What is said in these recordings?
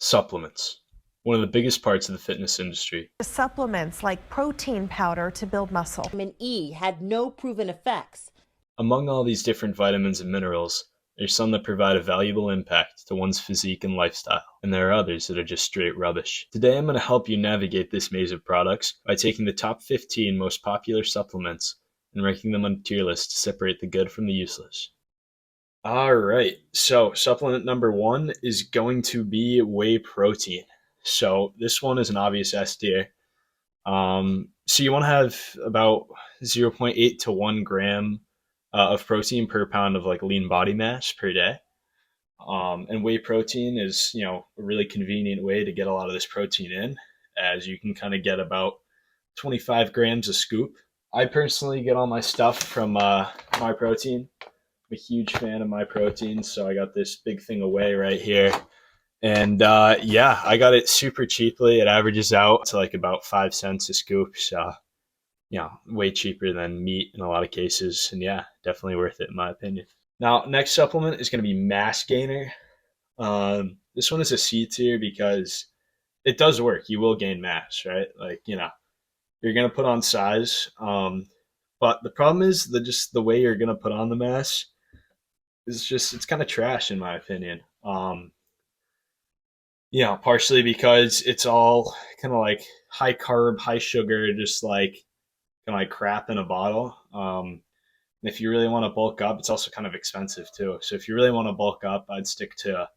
Supplements, one of the biggest parts of the fitness industry. Supplements like protein powder to build muscle. Vitamin E had no proven effects. Among all these different vitamins and minerals, there's some that provide a valuable impact to one's physique and lifestyle, and there are others that are just straight rubbish. Today I'm going to help you navigate this maze of products by taking the top 15 most popular supplements and ranking them on a tier list to separate the good from the useless. All right, so supplement number one is going to be whey protein. So this one is an obvious S tier. So you want to have about 0.8 to 1 gram of protein per pound of like lean body mass per day. And whey protein is, a really convenient way to get a lot of this protein in, as you can kind of get about 25 grams a scoop. I personally get all my stuff from My Protein. I'm a huge fan of My Protein, so I got this big thing of whey right here. And yeah, I got it super cheaply. It averages out to like about 5 cents a scoop. So, way cheaper than meat in a lot of cases. And yeah, definitely worth it in my opinion. Now, next supplement is going to be Mass Gainer. This one is a C tier because it does work. You will gain mass, right? Like, you're going to put on size. But the problem is just the way you're going to put on the mass is it's kind of trash in my opinion. Partially because it's all kind of like high carb, high sugar, just like kind of like crap in a bottle. And if you really want to bulk up, it's also kind of expensive too. So if you really want to bulk up, I'd stick to,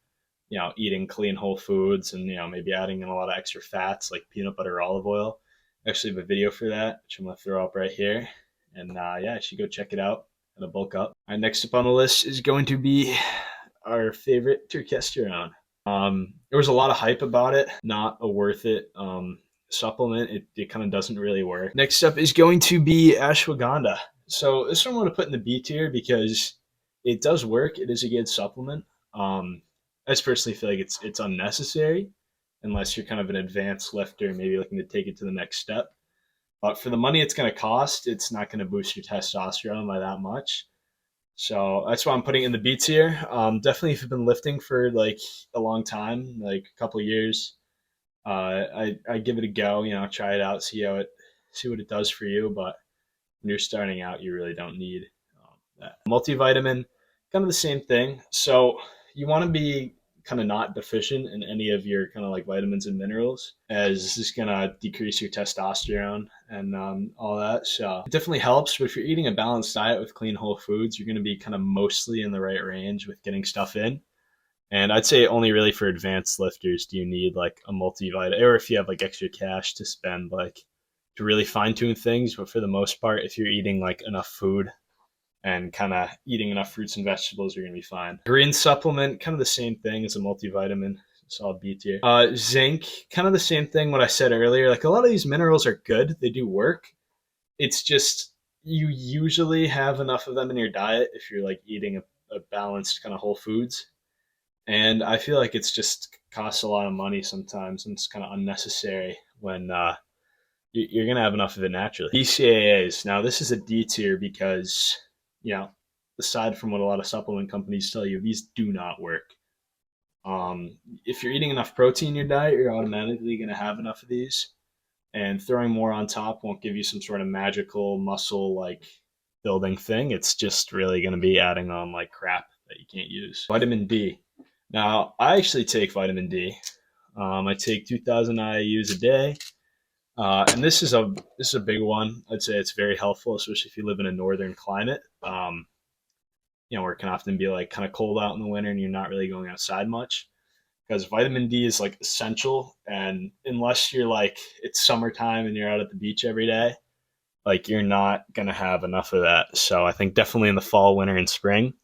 eating clean whole foods and, maybe adding in a lot of extra fats like peanut butter or olive oil. I actually have a video for that, which I'm going to throw up right here. And yeah, you should go check it out and bulk up. All right, next up on the list is going to be our favorite turkesterone. There was a lot of hype about it, not a worth it supplement. It kind of doesn't really work. Next up is going to be ashwagandha. So this one I want to put in the B tier because it does work. It is a good supplement. I just personally feel like it's unnecessary unless you're kind of an advanced lifter, maybe looking to take it to the next step. But for the money it's going to cost, it's not going to boost your testosterone by that much. So that's why I'm putting it in the B tier. Definitely, if you've been lifting for like a long time, like a couple years, I give it a go. Try it out, see what it does for you. But when you're starting out, you really don't need that. Multivitamin, kind of the same thing. So you want to be kind of not deficient in any of your kind of like vitamins and minerals, as this is going to decrease your testosterone and all that. So it definitely helps. But if you're eating a balanced diet with clean whole foods, you're going to be kind of mostly in the right range with getting stuff in. And I'd say only really for advanced lifters do you need like a multivitamin, or if you have like extra cash to spend, like to really fine tune things. But for the most part, if you're eating like enough food and kind of eating enough fruits and vegetables, you're going to be fine. Green supplement, kind of the same thing as a multivitamin. Solid B tier. Zinc, kind of the same thing what I said earlier. Like a lot of these minerals are good. They do work. It's just you usually have enough of them in your diet if you're like eating a balanced kind of whole foods. And I feel like it's just costs a lot of money sometimes, and it's kind of unnecessary when you're going to have enough of it naturally. BCAAs. Now, this is a D tier because, aside from what a lot of supplement companies tell you, these do not work. If you're eating enough protein in your diet, you're automatically going to have enough of these. And throwing more on top won't give you some sort of magical muscle like building thing. It's just really going to be adding on like crap that you can't use. Vitamin D. Now, I actually take vitamin D. I take 2,000 IUs a day. And this is a big one. I'd say it's very helpful, especially if you live in a northern climate. Where it can often be like kind of cold out in the winter and you're not really going outside much. Because vitamin D is like essential, and unless you're like it's summertime and you're out at the beach every day, like you're not gonna have enough of that. So I think definitely in the fall, winter, and spring,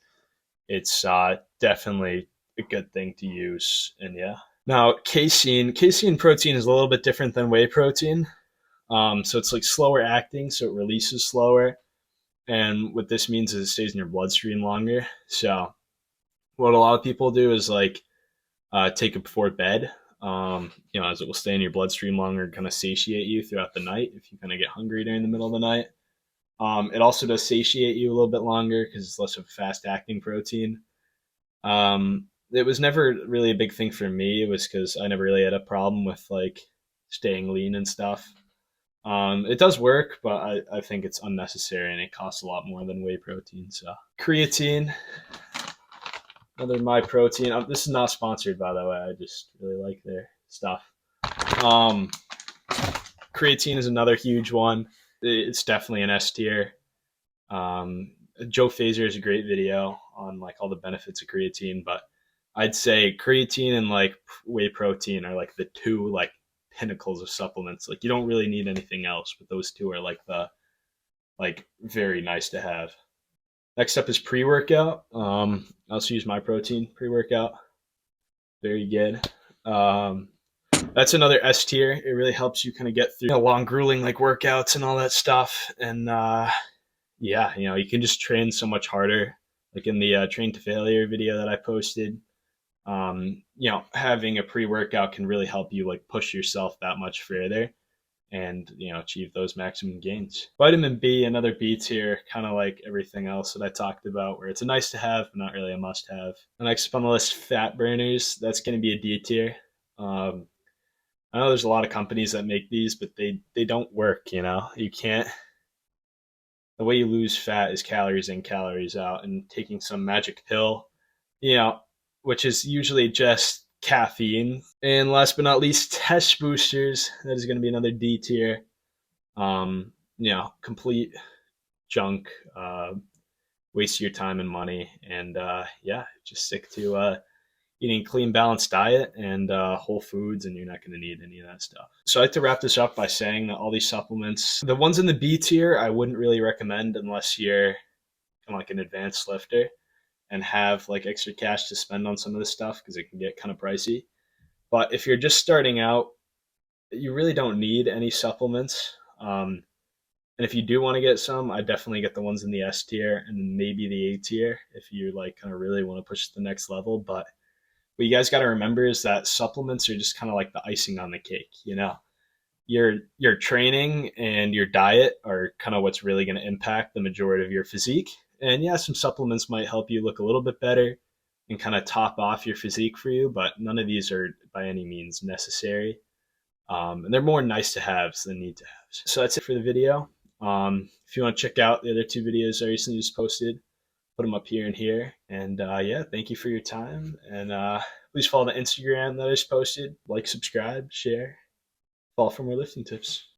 it's definitely a good thing to use. And yeah. Now, casein protein is a little bit different than whey protein. So it's like slower acting, so it releases slower. And what this means is it stays in your bloodstream longer. So what a lot of people do is like take it before bed, as it will stay in your bloodstream longer and kind of satiate you throughout the night if you kind of get hungry during the middle of the night. It also does satiate you a little bit longer because it's less of a fast acting protein. It was never really a big thing for me. It was because I never really had a problem with like staying lean and stuff. It does work, but I think it's unnecessary and it costs a lot more than whey protein. So creatine, another my protein. This is not sponsored, by the way. I just really like their stuff. Um, Creatine is another huge one. It's definitely an S tier. Um, Joe Fazer has a great video on like all the benefits of creatine, but I'd say creatine and like whey protein are like the two like pinnacles of supplements. Like you don't really need anything else, but those two are like the like very nice to have. Next up is pre-workout. I also use my protein pre-workout. Very good. That's another S tier. It really helps you kind of get through long, grueling like workouts and all that stuff. And yeah, you can just train so much harder. Like in the train to failure video that I posted, having a pre-workout can really help you like push yourself that much further and achieve those maximum gains. Vitamin B, another B tier, kind of like everything else that I talked about, where it's a nice to have but not really a must have. The next up on the list, fat burners. That's going to be a D tier. I know there's a lot of companies that make these, but they don't work. You can't. The way you lose fat is calories in, calories out, and taking some magic pill, you know, which is usually just caffeine. And last but not least, test boosters. That is going to be another D tier. Complete junk. Waste your time and money, and yeah, just stick to eating a clean, balanced diet and whole foods, and you're not going to need any of that stuff. So I like to wrap this up by saying that all these supplements, the ones in the B tier, I wouldn't really recommend unless you're kind of like an advanced lifter and have like extra cash to spend on some of this stuff because it can get kind of pricey. But if you're just starting out, you really don't need any supplements. And if you do want to get some, I definitely get the ones in the S tier and maybe the A tier if you like kind of really want to push to the next level. But what you guys got to remember is that supplements are just kind of like the icing on the cake. Your training and your diet are kind of what's really going to impact the majority of your physique. And yeah, some supplements might help you look a little bit better and kind of top off your physique for you, but none of these are by any means necessary. And they're more nice to haves than need to haves. So that's it for the video. If you want to check out the other two videos I recently just posted, put them up here and here. And yeah, thank you for your time. And please follow the Instagram that I just posted. Like, subscribe, share, follow for more lifting tips.